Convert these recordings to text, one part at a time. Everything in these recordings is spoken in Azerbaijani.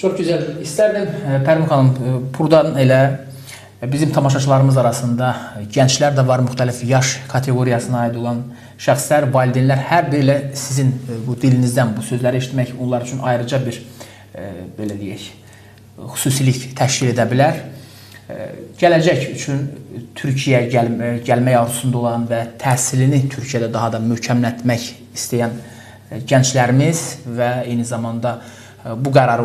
Çok güzel. İsterdim Pərvin xanım, buradan elə bizim tamaşaçılarımız arasında gənclər də var, müxtəlif yaş kateqoriyasına aid olan şəxslər, valideynlər hər biri ilə sizin bu dilinizdən bu sözləri eşitmək onlar üçün ayrıca bir belə deyək, xüsusilik təşkil edə bilər. Gələcək üçün Türkiyəyə gəlmək arzusunda olan və təhsilini Türkiyədə daha da möhkəmlətmək istəyən gənclərimiz və eyni zamanda bu qərarı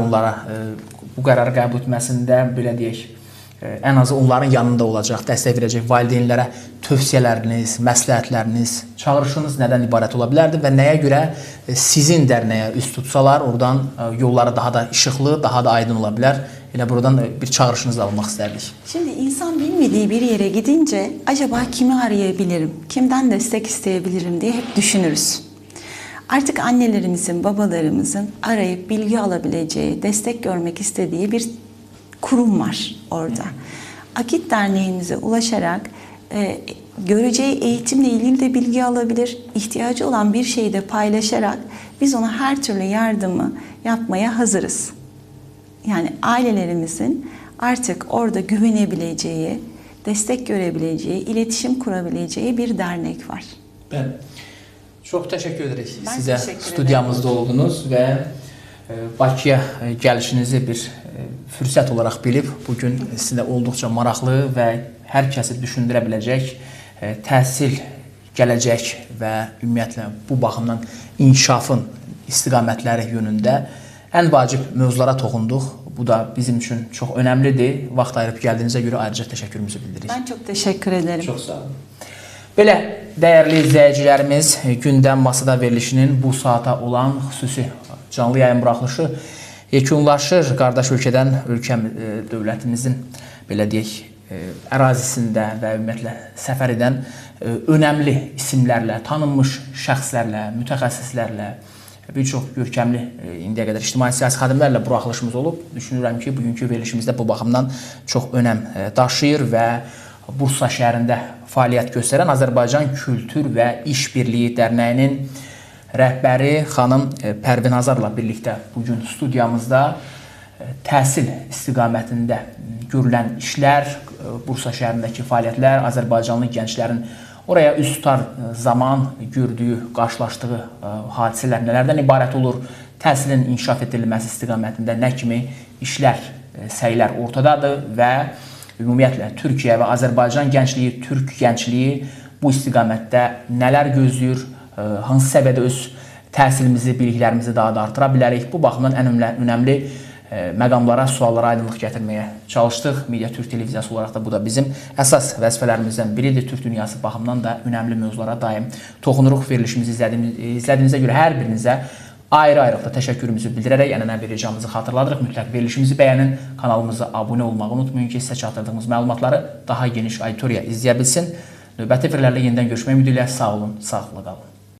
qəbul etməsində belə deyək, ən azı onların yanında olacaq, dəstək verəcək valideynlərə tövsiyələriniz, məsləhətləriniz, çağırışınız nədən ibarət ola bilərdi və nəyə görə sizin dərnəyə üst tutsalar, oradan yolları daha da işıqlı, daha da aydın ola bilər. Elə buradan bir çağırışınızı almaq istərdik. Şimdi insan bilmediği bir yere gidince acaba kimi arayabilirim, kimden destek isteyebilirim diye hep düşünürüz. Artık annelerimizin, babalarımızın arayıp bilgi alabileceği, destek görmek istediği bir kurum var orada. Akit Derneğimize ulaşarak göreceği eğitimle ilgili de bilgi alabilir, ihtiyacı olan bir şeyi de paylaşarak biz ona her türlü yardımı yapmaya hazırız. Yani ailelerimizin artık orada güvenebileceği, destek görebileceği, iletişim kurabileceği bir dernek var. Ben çok teşekkür ederiz. Ben Size teşekkür stüdyamızda oldunuz ve Bakıya gəlişinizi bir fürsət olaraq bilib, bugün sizə olduqca maraqlı və hər kəsi düşündürə biləcək təhsil, gələcək və ümumiyyətlə bu baxımdan inkişafın istiqamətləri yönündə ən vacib mövzulara toxunduq. Bu da bizim üçün çox önəmlidir. Vaxt ayırıb gəldiyinizə görə ayrıca təşəkkürümüzü bildiririk. Ben çok teşekkür ederim. Çox sağ olun. Belə, dəyərli izləyicilərimiz, Gündəm Masada verilişinin bu saata olan xüsusi canlı yayın buraxılışı yekunlaşır. Qardaş ölkədən, dövlətimizin belə deyək, ərazisində və ümumiyyətlə səfər edən önəmli isimlərlə, tanınmış şəxslərlə, mütəxəssislərlə, bir çox görkəmli indiyə qədər ictimai-siyasi xadimlərlə buraxılışımız olub. Düşünürəm ki, bugünkü verilişimizdə bu baxımdan çox önəm daşıyır və Bursa şəhərində fəaliyyət göstərən Azərbaycan Kültür və İş Birliyi Dərnəyinin rəhbəri xanım Pərvin Azarla birlikdə bugün studiyamızda təhsil istiqamətində görülən işlər, Bursa şəhərindəki fəaliyyətlər, Azərbaycanlı gənclərin oraya üst tutar zaman gördüyü, qarşılaşdığı hadisələr nələrdən ibarət olur, təhsilin inkişaf edilməsi istiqamətində nə kimi işlər, səylər ortadadır və ümumiyyətlə Türkiyə və Azərbaycan gəncliyi, Türk gəncliyi bu istiqamətdə nələr gözləyir, hansı səviyyədə öz təhsilimizi, biliklərimizi daha da artıra bilərik. Bu baxımdan ən önəmli məqamlara, suallara aydınlıq gətirməyə çalışdıq. Media Türk televiziyası olaraq da bu da bizim əsas vəzifələrimizdən biridir. Türk dünyası baxımından da önəmli mövzulara daim toxunuruq. Verilişimizi izlədiyinizə görə hər birinizə ayrı-ayrılıqda təşəkkürümüzü bildirərək ənənəvi ricamızı xatırladırıq. Mütləq verilişimizi bəyənin, kanalımıza abunə olmağı unutmayın ki, sizə çatdırdığımız məlumatları daha geniş auditoriya izləyə bilsin. Növbəti efirlərlə yenidən görüşmək ümidi ilə sağ olun, sağlıqla qalın.